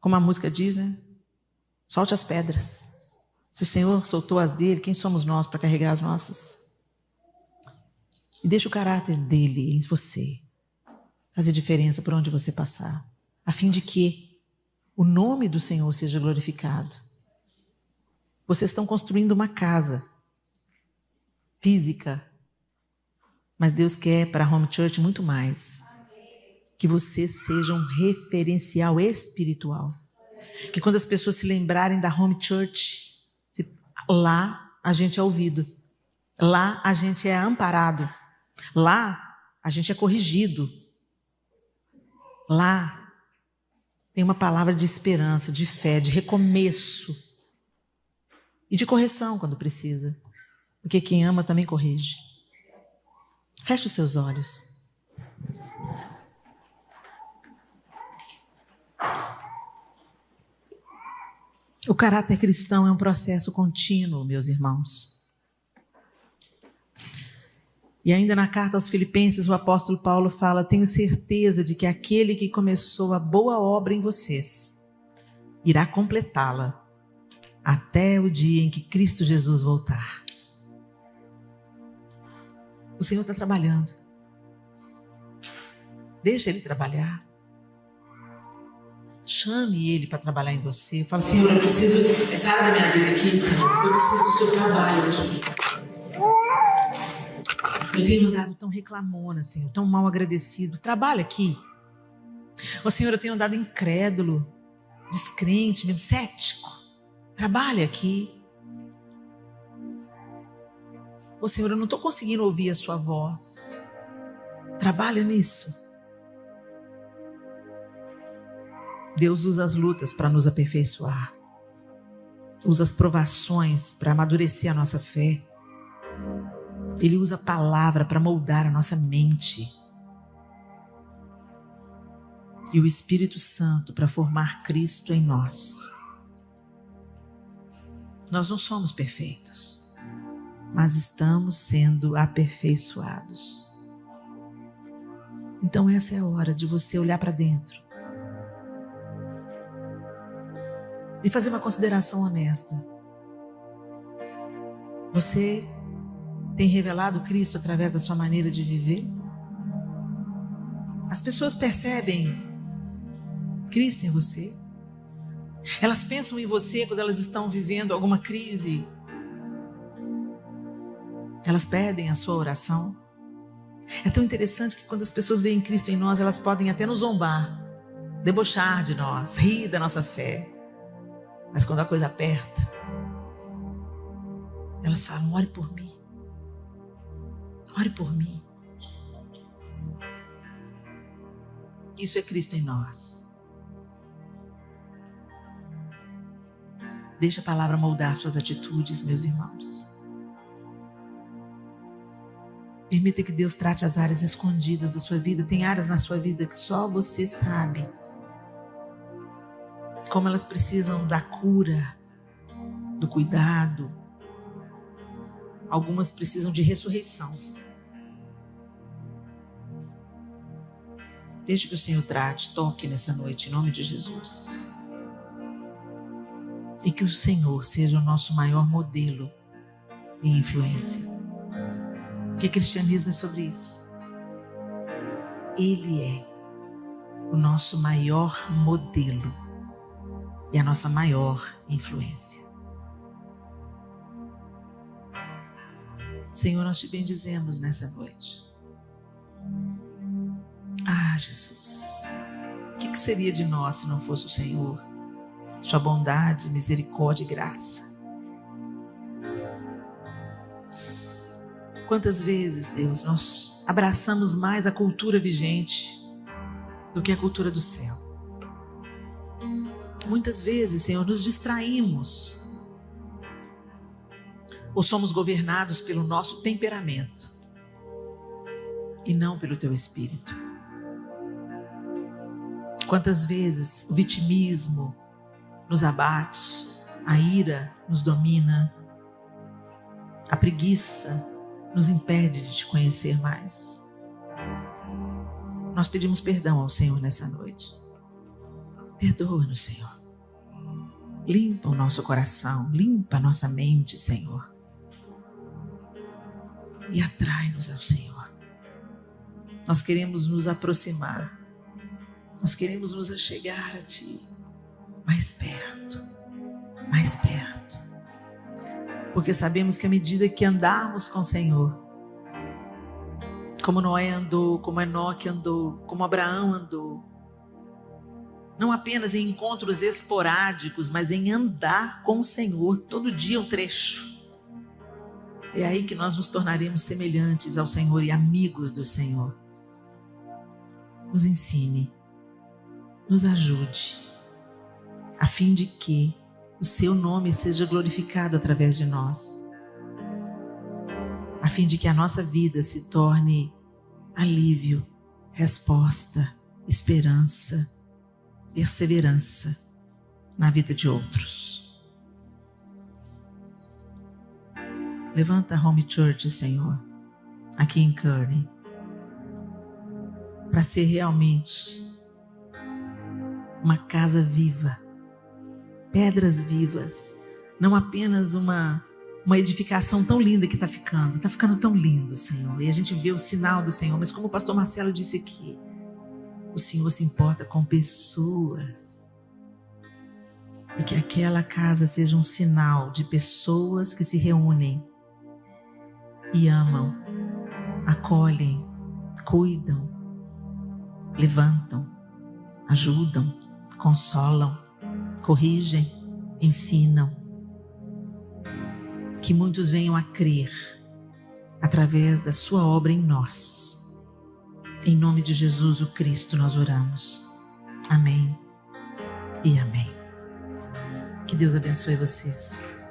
S1: Como a música diz, né? Solte as pedras. Se o Senhor soltou as dele, quem somos nós para carregar as nossas? E deixa o caráter dele em você fazer diferença por onde você passar, a fim de que o nome do Senhor seja glorificado. Vocês estão construindo uma casa física, mas Deus quer para a Home Church muito mais. Que vocês sejam um referencial espiritual. Que quando as pessoas se lembrarem da Home Church, lá a gente é ouvido. Lá a gente é amparado. Lá a gente é corrigido. Lá tem uma palavra de esperança, de fé, de recomeço. E de correção quando precisa. Porque quem ama também corrige. Feche os seus olhos. O caráter cristão é um processo contínuo, meus irmãos. E ainda na carta aos Filipenses, o apóstolo Paulo fala, tenho certeza de que aquele que começou a boa obra em vocês irá completá-la até o dia em que Cristo Jesus voltar. O Senhor está trabalhando. Deixa Ele trabalhar. Chame Ele para trabalhar em você. Fala, Senhor, eu preciso, essa área da minha vida aqui, Senhor, eu preciso do seu trabalho aqui. Eu tenho andado tão reclamona, Senhor, tão mal agradecido. Trabalha aqui. Ô Senhor, eu tenho andado incrédulo, descrente, mesmo cético. Trabalha aqui. Ô Senhor, eu não estou conseguindo ouvir a sua voz. Trabalha nisso. Deus usa as lutas para nos aperfeiçoar. Usa as provações para amadurecer a nossa fé. Ele usa a palavra para moldar a nossa mente. E o Espírito Santo para formar Cristo em nós. Nós não somos perfeitos, mas estamos sendo aperfeiçoados. Então essa é a hora de você olhar para dentro e fazer uma consideração honesta. Você tem revelado Cristo através da sua maneira de viver? As pessoas percebem Cristo em você? Elas pensam em você quando elas estão vivendo alguma crise? Elas pedem a sua oração? É tão interessante que quando as pessoas veem Cristo em nós, elas podem até nos zombar, debochar de nós, rir da nossa fé. Mas quando a coisa aperta, elas falam: ore por mim. Ore por mim. Isso é Cristo em nós. Deixa a palavra moldar suas atitudes, meus irmãos. Permita que Deus trate as áreas escondidas da sua vida. Tem áreas na sua vida que só você sabe como elas precisam da cura, do cuidado. Algumas precisam de ressurreição. Deixe que o Senhor trate, toque nessa noite, em nome de Jesus. E que o Senhor seja o nosso maior modelo de influência. Porque cristianismo é sobre isso. Ele é o nosso maior modelo e a nossa maior influência. Senhor, nós te bendizemos nessa noite. Ah, Jesus, o que seria de nós se não fosse o Senhor? Sua bondade, misericórdia e graça. Quantas vezes, Deus, nós abraçamos mais a cultura vigente do que a cultura do céu. Muitas vezes, Senhor, nos distraímos ou somos governados pelo nosso temperamento e não pelo teu Espírito. Quantas vezes o vitimismo nos abate, a ira nos domina, a preguiça nos impede de te conhecer mais. Nós pedimos perdão ao Senhor nessa noite. Perdoa-nos, Senhor. Limpa o nosso coração, limpa a nossa mente, Senhor. E atrai-nos ao Senhor. Nós queremos nos aproximar. Nós queremos nos achegar a Ti. Mais perto. Mais perto. Porque sabemos que à medida que andarmos com o Senhor, como Noé andou, como Enoque andou, como Abraão andou, não apenas em encontros esporádicos, mas em andar com o Senhor, todo dia um trecho. É aí que nós nos tornaremos semelhantes ao Senhor e amigos do Senhor. Nos ensine, nos ajude, a fim de que o seu nome seja glorificado através de nós, a fim de que a nossa vida se torne alívio, resposta, esperança, perseverança na vida de outros. Levanta a Home Church, Senhor, aqui em Kearney, para ser realmente uma casa viva, pedras vivas, não apenas uma edificação tão linda que está ficando tão lindo, Senhor, e a gente vê o sinal do Senhor, mas como o pastor Marcelo disse aqui, o Senhor se importa com pessoas, e que aquela casa seja um sinal de pessoas que se reúnem e amam, acolhem, cuidam, levantam, ajudam, consolam, corrigem, ensinam. Que muitos venham a crer através da sua obra em nós. Em nome de Jesus, o Cristo, nós oramos. Amém e amém. Que Deus abençoe vocês.